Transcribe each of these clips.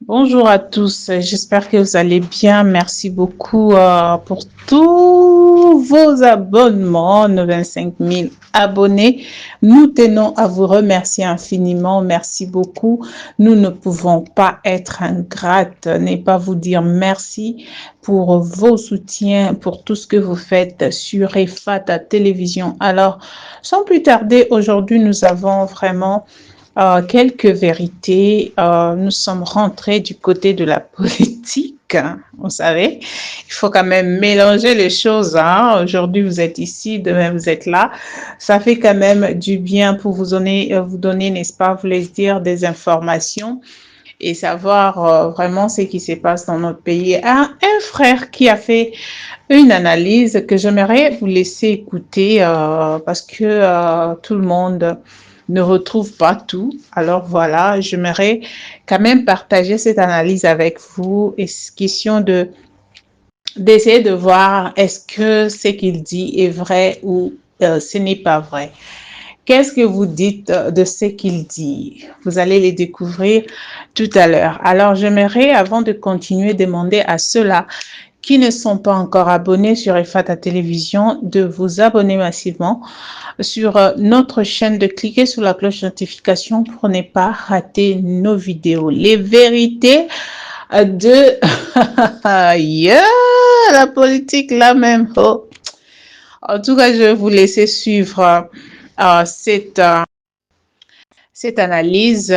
Bonjour à tous, j'espère que vous allez bien. Merci beaucoup pour tous vos abonnements, nos 25 000 abonnés. Nous tenons à vous remercier infiniment. Merci beaucoup. Nous ne pouvons pas être ingrates, n'est pas vous dire merci pour vos soutiens, pour tout ce que vous faites sur EFATA Télévision. Alors, sans plus tarder, aujourd'hui, nous avons vraiment quelques vérités. Nous sommes rentrés du côté de la politique, hein, vous savez. Il faut quand même mélanger les choses. Hein. Aujourd'hui, vous êtes ici, demain, vous êtes là. Ça fait quand même du bien pour vous donner, n'est-ce pas, vous laisse dire des informations et savoir vraiment ce qui se passe dans notre pays. Un frère qui a fait une analyse que j'aimerais vous laisser écouter parce que tout le monde ne retrouve pas tout. Alors voilà, j'aimerais quand même partager cette analyse avec vous et question d'essayer de voir est-ce que ce qu'il dit est vrai ou ce n'est pas vrai. Qu'est-ce que vous dites de ce qu'il dit? Vous allez les découvrir tout à l'heure. Alors, j'aimerais, avant de continuer, demander à ceux-là qui ne sont pas encore abonnés sur EFATA Télévision de vous abonner massivement sur notre chaîne, de cliquer sur la cloche de notification pour ne pas rater nos vidéos. Les vérités de yeah, la politique là même. Oh. En tout cas, je vais vous laisser suivre cette analyse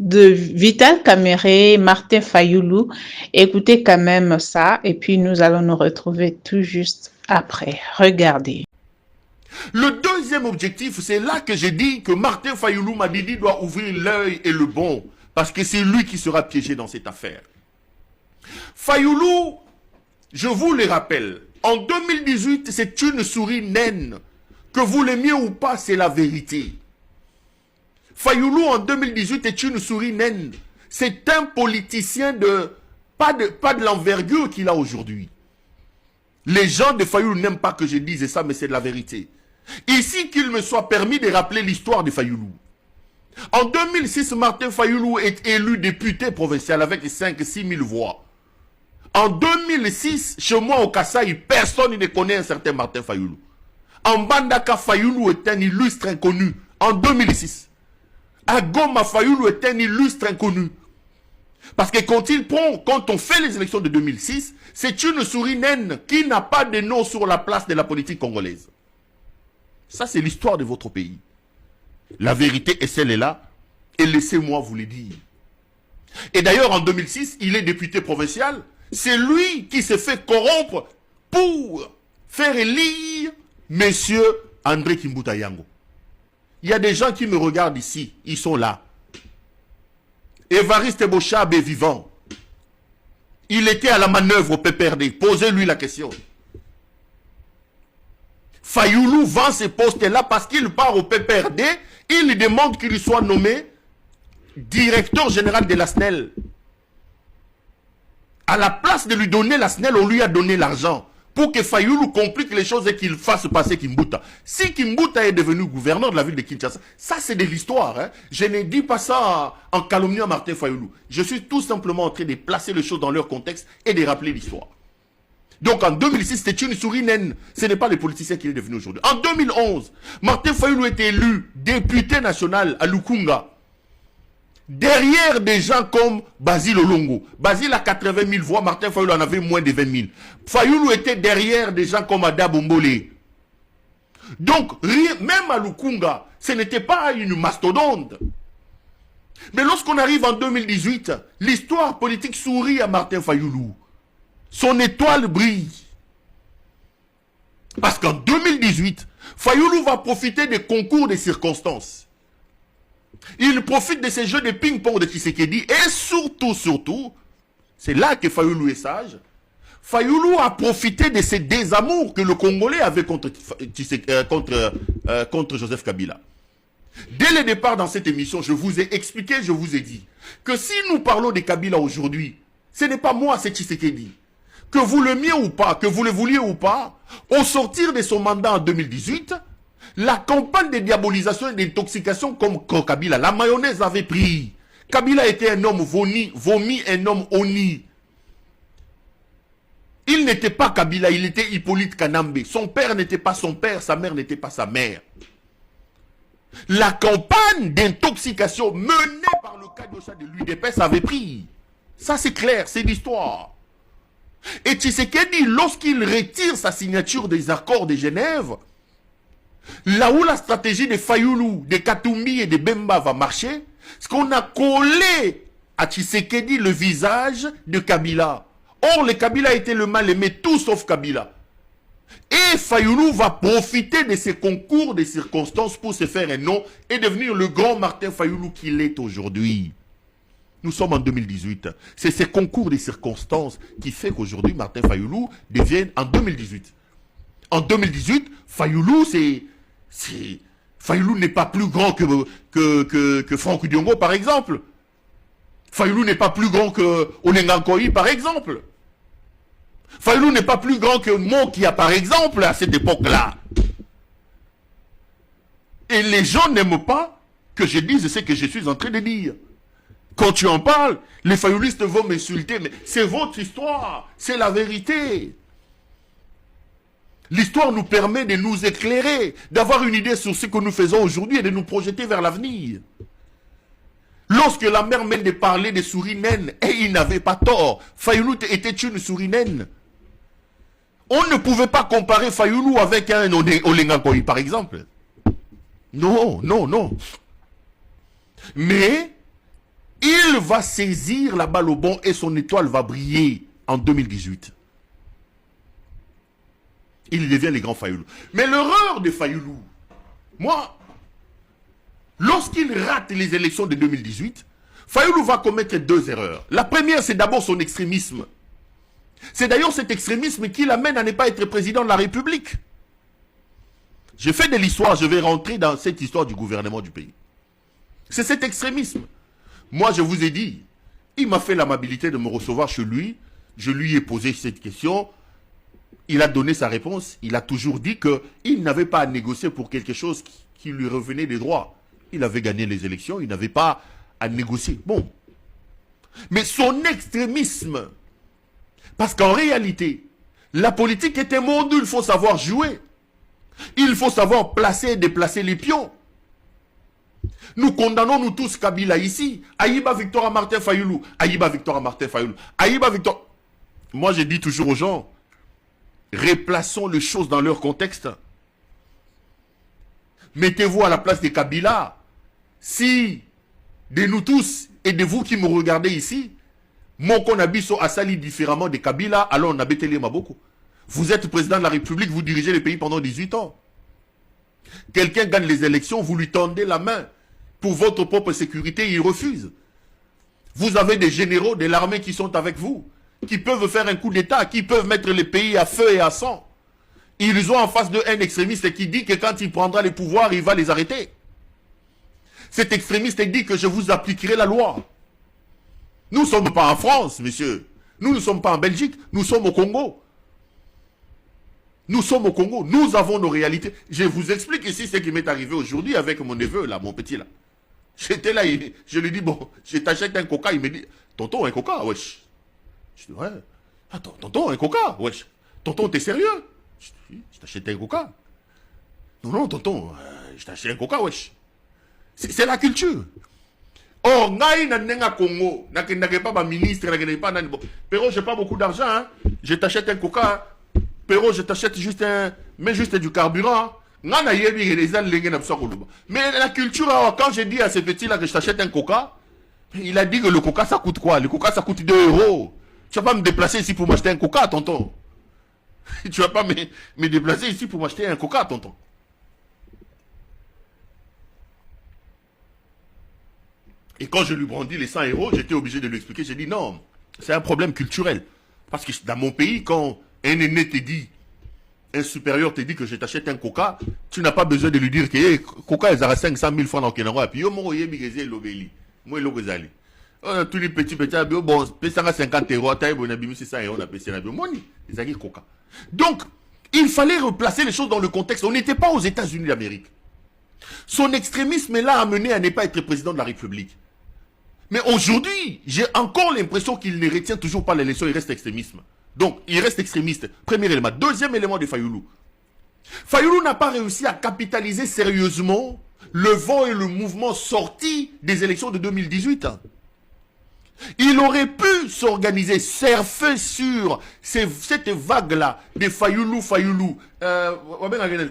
de Vital Caméré, Martin Fayoulou. Écoutez quand même ça et puis nous allons nous retrouver tout juste après. Regardez. Le deuxième objectif, c'est là que j'ai dit que Martin Fayoulou Madidi doit ouvrir l'œil et le bon, parce que c'est lui qui sera piégé dans cette affaire. Fayoulou, je vous le rappelle, en 2018, c'est une souris naine. Que vous l'aimiez ou pas, c'est la vérité. Fayoulou, en 2018, est une souris naine. C'est un politicien pas de l'envergure qu'il a aujourd'hui. Les gens de Fayoulou n'aiment pas que je dise ça, mais c'est de la vérité. Ici, qu'il me soit permis de rappeler l'histoire de Fayoulou. En 2006, Martin Fayoulou est élu député provincial avec 5-6 000 voix. En 2006, chez moi au Kasaï, personne ne connaît un certain Martin Fayoulou. En Bandaka, Fayoulou est un illustre inconnu. En 2006. À Goma, Fayoulou est un illustre inconnu. Parce que quand on fait les élections de 2006, c'est une souris naine qui n'a pas de nom sur la place de la politique congolaise. Ça, c'est l'histoire de votre pays. La vérité est celle-là, et laissez-moi vous le dire. Et d'ailleurs, en 2006, il est député provincial. C'est lui qui s'est fait corrompre pour faire élire Monsieur André Kimbuta Yango. Il y a des gens qui me regardent ici, ils sont là. Évariste Bochab est vivant. Il était à la manœuvre au PPRD. Posez-lui la question. Fayoulou vend ces postes-là parce qu'il part au PPRD. Il demande qu'il soit nommé directeur général de la SNEL. À la place de lui donner la SNEL, on lui a donné l'argent pour que Fayoulou complique les choses et qu'il fasse passer Kimbuta. Si Kimbuta est devenu gouverneur de la ville de Kinshasa, ça c'est de l'histoire. Hein? Je ne dis pas ça en calomniant Martin Fayoulou. Je suis tout simplement en train de placer les choses dans leur contexte et de rappeler l'histoire. Donc en 2006, c'était une souris naine. Ce n'est pas le politicien qu'il est devenu aujourd'hui. En 2011, Martin Fayoulou était élu député national à Lukunga. Derrière des gens comme Basile Olongo. Basile a 80 000 voix, Martin Fayoulou en avait moins de 20 000. Fayoulou était derrière des gens comme Ada Bombole. Donc, même à Lukunga, ce n'était pas une mastodonte. Mais lorsqu'on arrive en 2018, l'histoire politique sourit à Martin Fayoulou. Son étoile brille. Parce qu'en 2018, Fayoulou va profiter des concours des circonstances. Il profite de ces jeux de ping-pong de Tshisekedi et surtout, c'est là que Fayoulou est sage. Fayoulou a profité de ces désamours que le Congolais avait contre Joseph Kabila. Dès le départ dans cette émission, je vous ai expliqué, je vous ai dit que si nous parlons de Kabila aujourd'hui, ce n'est pas moi, c'est Tshisekedi. Que vous l'aimiez ou pas, que vous le vouliez ou pas, au sortir de son mandat en 2018, la campagne de diabolisation et d'intoxication comme Kabila, la mayonnaise avait pris. Kabila était un homme vomi, un homme honni. Il n'était pas Kabila, il était Hippolyte Kanambe. Son père n'était pas son père, sa mère n'était pas sa mère. La campagne d'intoxication menée par le Kadiocha de l'UDPS avait pris. Ça c'est clair, c'est l'histoire. Et Tshisekedi, lorsqu'il retire sa signature des accords de Genève, là où la stratégie de Fayoulou, de Katumbi et de Bemba va marcher, c'est qu'on a collé à Tshisekedi le visage de Kabila. Or, le Kabila était le mal aimé, tout sauf Kabila. Et Fayoulou va profiter de ces concours de circonstances pour se faire un nom et devenir le grand Martin Fayoulou qu'il est aujourd'hui. Nous sommes en 2018. C'est ces concours de circonstances qui fait qu'aujourd'hui, Martin Fayoulou devienne en 2018. En 2018, Fayoulou, Fayoulou n'est pas plus grand que Franck Diongo, par exemple. Fayoulou n'est pas plus grand que Onengankoyi, par exemple. Fayoulou n'est pas plus grand que Mokia, par exemple, à cette époque-là. Et les gens n'aiment pas que je dise ce que je suis en train de dire. Quand tu en parles, les Fayoulistes vont m'insulter, mais c'est votre histoire, c'est la vérité. L'histoire nous permet de nous éclairer, d'avoir une idée sur ce que nous faisons aujourd'hui et de nous projeter vers l'avenir. Lorsque la mère Mende parlait des souris naines, et il n'avait pas tort, Fayoulou était une souris naine. On ne pouvait pas comparer Fayoulou avec un Olengakoyi, par exemple. Non, non, non. Mais il va saisir la balle au bon et son étoile va briller en 2018. Il devient le grand Fayoulou. Mais l'erreur de Fayoulou, moi, lorsqu'il rate les élections de 2018, Fayoulou va commettre deux erreurs. La première, c'est d'abord son extrémisme. C'est d'ailleurs cet extrémisme qui l'amène à ne pas être président de la République. J'ai fait de l'histoire, je vais rentrer dans cette histoire du gouvernement du pays. C'est cet extrémisme. Moi, je vous ai dit, il m'a fait l'amabilité de me recevoir chez lui. Je lui ai posé cette question. Il a donné sa réponse. Il a toujours dit qu'il n'avait pas à négocier pour quelque chose qui lui revenait des droits. Il avait gagné les élections, il n'avait pas à négocier. Bon. Mais son extrémisme, parce qu'en réalité, la politique est un monde où il faut savoir jouer. Il faut savoir placer et déplacer les pions. Nous condamnons nous tous Kabila ici. Aïba Victor Martin Fayoulou. Aïba Victor Martin Fayoulou. Aïba Victor. Moi, je dis toujours aux gens, replaçons les choses dans leur contexte. Mettez-vous à la place de Kabila. Si, de nous tous et de vous qui me regardez ici, Moko Nabiso a sali différemment de Kabila, alors on a bételé Maboko. Vous êtes président de la République, vous dirigez le pays pendant 18 ans. Quelqu'un gagne les élections, vous lui tendez la main pour votre propre sécurité, il refuse. Vous avez des généraux de l'armée qui sont avec vous, qui peuvent faire un coup d'État, qui peuvent mettre le pays à feu et à sang. Ils ont en face d'eux un extrémiste qui dit que quand il prendra le pouvoir, il va les arrêter. Cet extrémiste dit que je vous appliquerai la loi. Nous ne sommes pas en France, monsieur. Nous ne sommes pas en Belgique, nous sommes au Congo. Nous sommes au Congo, nous avons nos réalités. Je vous explique ici ce qui m'est arrivé aujourd'hui avec mon neveu, là, mon petit, là. J'étais là, je lui dis, bon, je t'achète un coca. Il me dit, tonton, un coca, wesh. Je dis, ouais. Attends, tonton, un coca, wesh. Tonton, t'es sérieux? Je dis, je t'achète un coca. Non, non, tonton, je t'achète un coca, wesh. C'est la culture. Or, ngai na nenga Congo, n'a pas ma ministre, n'a pas nan. Pero, j'ai pas beaucoup d'argent, hein. Je t'achète un coca. Pero, je t'achète juste du carburant. Mais la culture, quand j'ai dit à ce petit-là que je t'achète un coca, il a dit que le coca, ça coûte quoi? Le coca, ça coûte 2 €. Tu vas pas me déplacer ici pour m'acheter un coca, tonton. Tu vas pas me déplacer ici pour m'acheter un coca, tonton. Et quand je lui brandis les 100 €, j'étais obligé de lui expliquer. J'ai dit non, c'est un problème culturel. Parce que dans mon pays, quand un aîné te dit, un supérieur te dit que je t'achète un coca, tu n'as pas besoin de lui dire que hey, coca, ils ont 500 000 francs dans le Kenya. Et puis, yo, moi, je l'obéli. Moi, je tous les petits, bon, ça 50 €, c'est ça, on a payé ça. Ils ont coca. Donc, il fallait replacer les choses dans le contexte. On n'était pas aux États-Unis d'Amérique. Son extrémisme l'a amené à ne pas être président de la République. Mais aujourd'hui, j'ai encore l'impression qu'il ne retient toujours pas l'élection, il reste extrémisme. Donc, il reste extrémiste. Premier élément. Deuxième élément de Fayoulou. Fayoulou n'a pas réussi à capitaliser sérieusement le vent et le mouvement sorti des élections de 2018. Il aurait pu s'organiser, surfer sur cette vague-là de Fayoulou,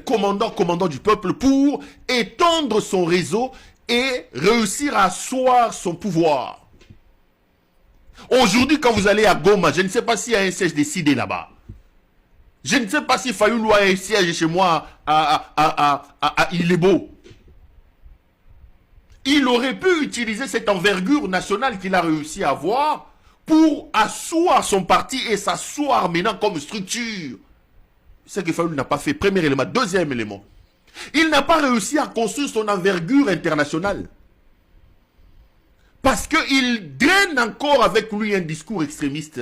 commandant du peuple, pour étendre son réseau et réussir à asseoir son pouvoir. Aujourd'hui, quand vous allez à Goma, je ne sais pas s'il y a un siège décidé là-bas. Je ne sais pas si Fayoulou a un siège chez moi à Ilebo. Il aurait pu utiliser cette envergure nationale qu'il a réussi à avoir pour asseoir son parti et s'asseoir maintenant comme structure. C'est ce que Fayoulou n'a pas fait. Premier élément. Deuxième élément. Il n'a pas réussi à construire son envergure internationale. Parce qu'il draine encore avec lui un discours extrémiste.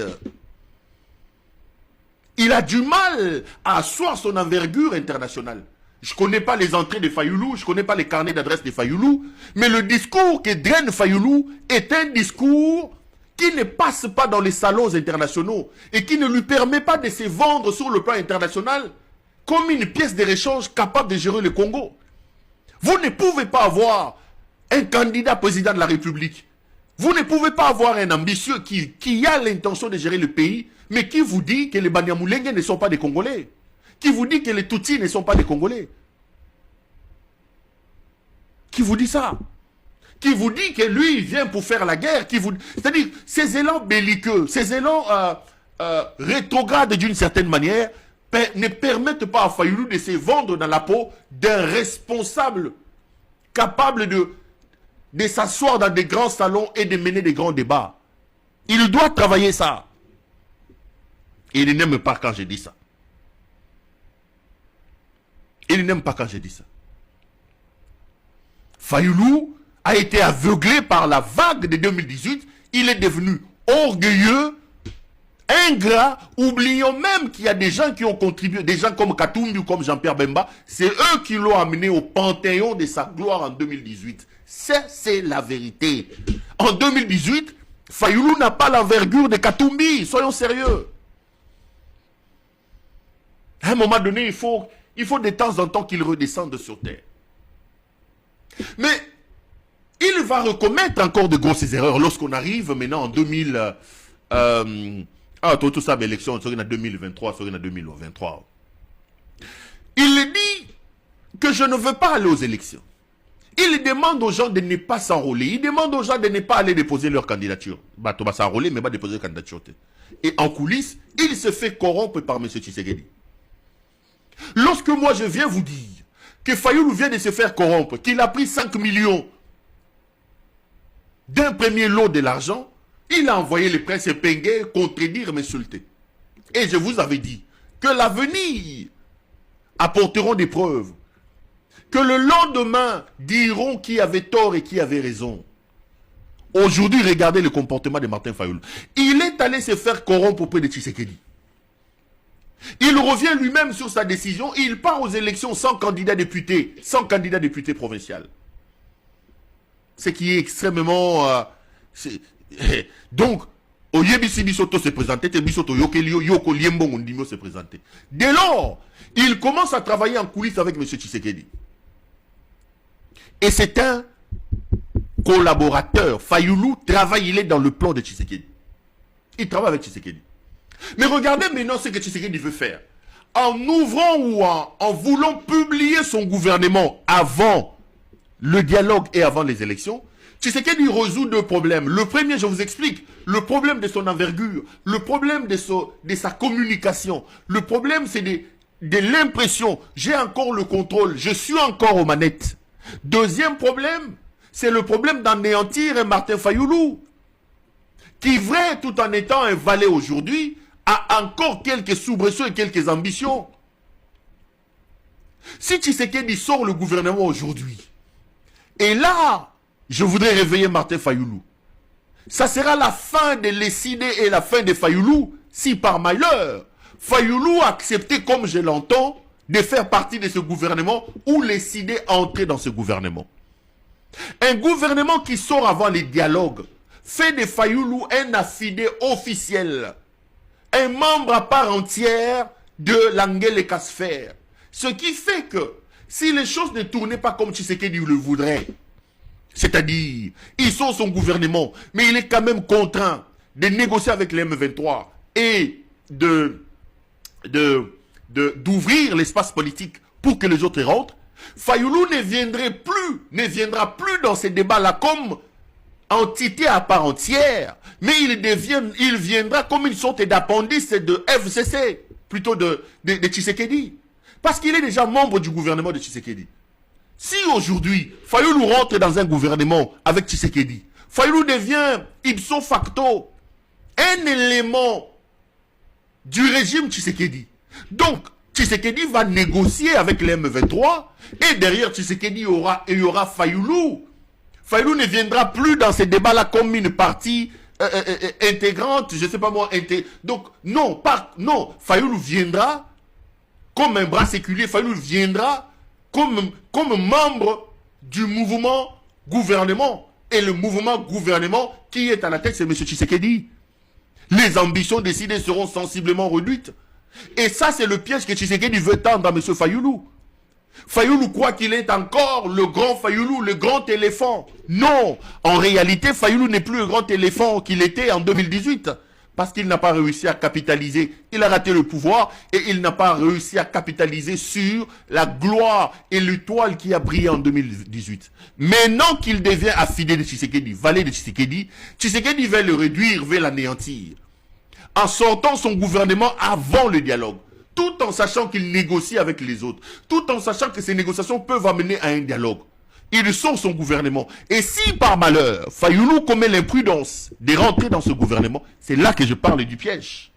Il a du mal à asseoir son envergure internationale. Je ne connais pas les entrées de Fayoulou, je ne connais pas les carnets d'adresse de Fayoulou, mais le discours que draine Fayoulou est un discours qui ne passe pas dans les salons internationaux et qui ne lui permet pas de se vendre sur le plan international comme une pièce de réchange capable de gérer le Congo. Vous ne pouvez pas avoir un candidat président de la République. Vous ne pouvez pas avoir un ambitieux qui a l'intention de gérer le pays, mais qui vous dit que les Banyamulenge ne sont pas des Congolais. Qui vous dit que les Tutsis ne sont pas des Congolais. Qui vous dit ça? Qui vous dit que lui, il vient pour faire la guerre. C'est-à-dire, ces élans belliqueux, ces élans rétrogrades d'une certaine manière, ne permettent pas à Fayoulou de se vendre dans la peau d'un responsable capable de s'asseoir dans des grands salons et de mener des grands débats. Il doit travailler ça. Et il n'aime pas quand je dis ça. Il n'aime pas quand je dis ça. Fayoulou a été aveuglé par la vague de 2018. Il est devenu orgueilleux, ingrat, oubliant même qu'il y a des gens qui ont contribué, des gens comme Katumbi ou comme Jean-Pierre Bemba. C'est eux qui l'ont amené au panthéon de sa gloire en 2018. C'est la vérité. En 2018, Fayoulou n'a pas l'envergure de Katumbi. Soyons sérieux. À un moment donné, il faut de temps en temps qu'il redescende sur terre. Mais il va recommettre encore de grosses erreurs lorsqu'on arrive maintenant en 2000. Tout ça, l'élection, c'est en 2023, c'est en 2023. Il dit que je ne veux pas aller aux élections. Il demande aux gens de ne pas s'enrôler. Il demande aux gens de ne pas aller déposer leur candidature. Tu vas s'enrôler, mais pas déposer leur candidature. Et en coulisses, il se fait corrompre par M. Tshisekedi. Lorsque moi je viens vous dire que Fayoulou vient de se faire corrompre, qu'il a pris 5 millions d'un premier lot de l'argent, il a envoyé le prince Pengue contredire, m'insulter. Et je vous avais dit que l'avenir apporteront des preuves. Que le lendemain diront qui avait tort et qui avait raison. Aujourd'hui, regardez le comportement de Martin Fayoulou. Il est allé se faire corrompre auprès de Tshisekedi. Il revient lui-même sur sa décision. Il part aux élections sans candidat député provincial. Ce qui est extrêmement... donc, Oyebisi Bisoto se présentait, Bisoto Yoko Liembongo Ndimo se présentait. Dès lors, il commence à travailler en coulisses avec M. Tshisekedi. Et c'est un collaborateur. Fayoulou travaille, il est dans le plan de Tshisekedi. Il travaille avec Tshisekedi. Mais regardez maintenant ce que Tshisekedi veut faire. En ouvrant ou en voulant publier son gouvernement avant le dialogue et avant les élections, Tshisekedi résout deux problèmes. Le premier, je vous explique, le problème de son envergure, le problème de sa communication. Le problème, c'est de l'impression, j'ai encore le contrôle, je suis encore aux manettes. Deuxième problème, c'est le problème d'anéantir un Martin Fayoulou, qui vrai, tout en étant un valet aujourd'hui, a encore quelques soubresauts et quelques ambitions. Si Tshisekedi sort le gouvernement aujourd'hui, et là, je voudrais réveiller Martin Fayoulou, ça sera la fin de Lesside et la fin de Fayoulou, si par malheur, Fayoulou a accepté, comme je l'entends, de faire partie de ce gouvernement ou Lesside a entré dans ce gouvernement. Un gouvernement qui sort avant les dialogues, fait de Fayoulou un affidé officiel, un membre à part entière de l'Angele Kasfer. Ce qui fait que si les choses ne tournaient pas comme Tshisekedi le voudrait, c'est-à-dire, ils sont son gouvernement, mais il est quand même contraint de négocier avec les M23 et d'ouvrir l'espace politique pour que les autres rentrent, Fayoulou ne viendra plus dans ces débats-là comme entité à part entière, mais il viendra comme une sorte d'appendice de FCC, plutôt de Tshisekedi. Parce qu'il est déjà membre du gouvernement de Tshisekedi. Si aujourd'hui, Fayoulou rentre dans un gouvernement avec Tshisekedi, Fayoulou devient ipso facto un élément du régime Tshisekedi. Donc, Tshisekedi va négocier avec les M23 et derrière Tshisekedi, il y aura Fayoulou. Fayoulou ne viendra plus dans ces débats-là comme une partie intégrante, je ne sais pas moi, donc non, Fayoulou viendra comme un bras séculier, Fayoulou viendra comme membre du mouvement gouvernement. Et le mouvement gouvernement qui est à la tête, c'est M. Tshisekedi. Les ambitions décidées seront sensiblement réduites. Et ça, c'est le piège que Tshisekedi veut tendre à M. Fayoulou. Fayoulou croit qu'il est encore le grand Fayoulou, le grand éléphant. Non, en réalité, Fayoulou n'est plus le grand éléphant qu'il était en 2018. Parce qu'il n'a pas réussi à capitaliser. Il a raté le pouvoir et il n'a pas réussi à capitaliser sur la gloire et l'étoile qui a brillé en 2018. Maintenant qu'il devient affidé de Tshisekedi, valet de Tshisekedi, Tshisekedi veut le réduire, veut l'anéantir. En sortant son gouvernement avant le dialogue. Tout en sachant qu'il négocie avec les autres. Tout en sachant que ces négociations peuvent amener à un dialogue. Il sort son gouvernement. Et si par malheur, Fayoulou commet l'imprudence de rentrer dans ce gouvernement, c'est là que je parle du piège.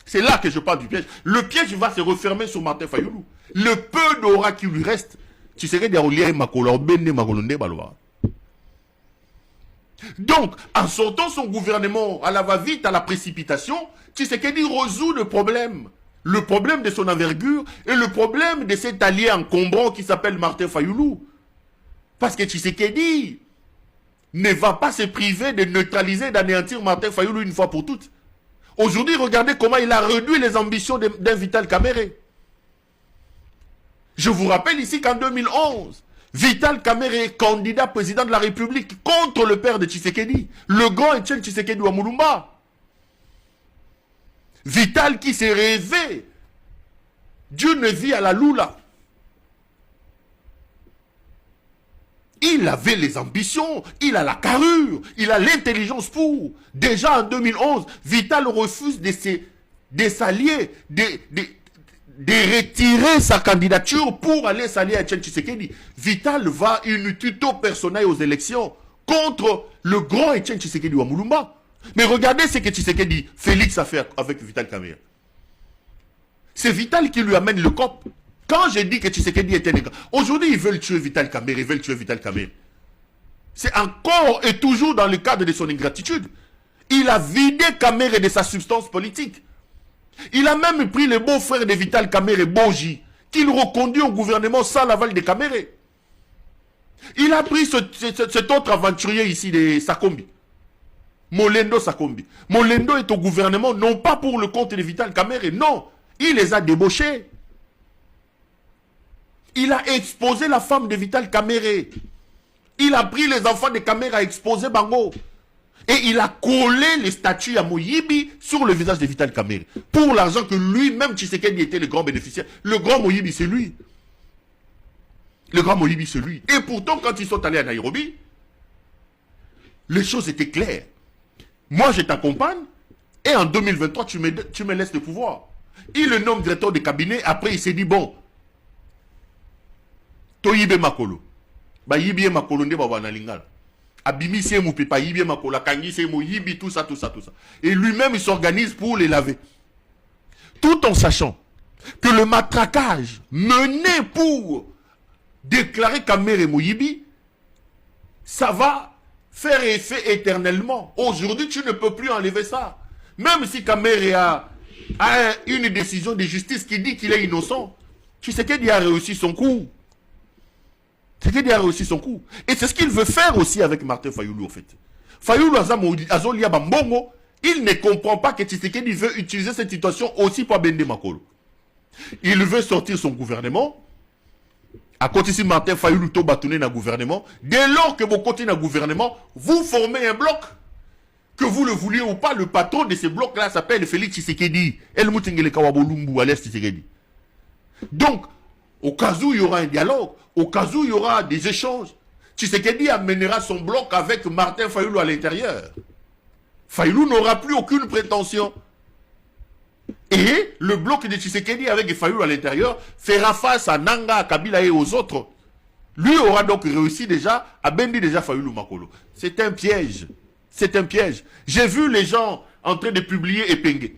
C'est là que je parle du piège. Le piège va se refermer sur Martin Fayoulou. Le peu d'aura qui lui reste, tu serais derrière donc, en sortant son gouvernement à la va-vite, à la précipitation, Tshisekedi résout le problème. Le problème de son envergure et le problème de cet allié encombrant qui s'appelle Martin Fayoulou. Parce que Tshisekedi ne va pas se priver de neutraliser, d'anéantir Martin Fayoulou une fois pour toutes. Aujourd'hui, regardez comment il a réduit les ambitions d'un Vital Kamerhe. Je vous rappelle ici qu'en 2011, Vital Kamerhe, candidat président de la République contre le père de Tshisekedi, le grand Etienne Tshisekedi Wamulumba. Vital qui s'est rêvé d'une vie à la Lula. Il avait les ambitions, il a la carrure, il a l'intelligence pour. Déjà en 2011, Vital refuse de s'allier, de retirer sa candidature pour aller s'allier à Etienne Tshisekedi. Vital va une tuto personnelle aux élections contre le grand Etienne Tshisekedi Wamulumba. Mais regardez ce que Tshisekedi, Félix a fait avec Vital Kamerhe. C'est Vital qui lui amène le cop. Quand j'ai dit que Tshisekedi était négro, aujourd'hui ils veulent tuer Vital Kamerhe, ils veulent tuer Vital Kamerhe. C'est encore et toujours dans le cadre de son ingratitude. Il a vidé Kamerhe de sa substance politique. Il a même pris le beau-frère de Vital Kamerhe, Boji, qu'il reconduit au gouvernement sans l'aval de Kamerhe. Il a pris cet autre aventurier ici de Sakombi. Molendo Sakombi. Molendo est au gouvernement non pas pour le compte de Vital Kamerhe, non. Il les a débauchés. Il a exposé la femme de Vital Kamerhe. Il a pris les enfants de Kamerhe à exposer Bango. Et il a collé les statues à Moyibi sur le visage de Vital Kamerhe. Pour l'argent que lui-même, Tshisekedi était le grand bénéficiaire. Le grand Moyibi, c'est lui. Le grand Moyibi, c'est lui. Et pourtant, quand ils sont allés à Nairobi, les choses étaient claires. Moi, je t'accompagne. Et en 2023, tu me laisses le pouvoir. Il le nomme directeur de cabinet. Après, il s'est dit, bon, Toyibe Makolo. Ba Yibi Makolo nde ba wana lingala. Abimi c'est mou pepa Yibi Makolo, Kangi c'est mou Yibi, tout ça. Et lui-même, il s'organise pour les laver. Tout en sachant que le matraquage mené pour déclarer Kamerhe Moyibi, ça va faire effet éternellement. Aujourd'hui, tu ne peux plus enlever ça. Même si Kamerhe a une décision de justice qui dit qu'il est innocent, tu sais qu'il a réussi son coup. C'est qu'il a réussi son coup. Et c'est ce qu'il veut faire aussi avec Martin Fayoulou, en fait. Fayoulou Azolia Bambongo, il ne comprend pas que Tshisekedi veut utiliser cette situation aussi pour Bende Makolo. Il veut sortir son gouvernement. À côté de Martin Fayoulou to batourner dans le gouvernement. Dès lors que vous continuez dans le gouvernement, vous formez un bloc. Que vous le vouliez ou pas, le patron de ce bloc-là s'appelle Félix Tshisekedi. El Moutingele Kawabolumbu, Alès Tshisekedi. Donc, au cas où il y aura un dialogue, au cas où il y aura des échanges, Tshisekedi amènera son bloc avec Martin Fayoulou à l'intérieur. Fayoulou n'aura plus aucune prétention. Et le bloc de Tshisekedi avec Fayoulou à l'intérieur fera face à Nanga, à Kabila et aux autres. Lui aura donc réussi déjà à Bendi déjà Fayoulou Makolo. C'est un piège. C'est un piège. J'ai vu les gens en train de publier Epenge.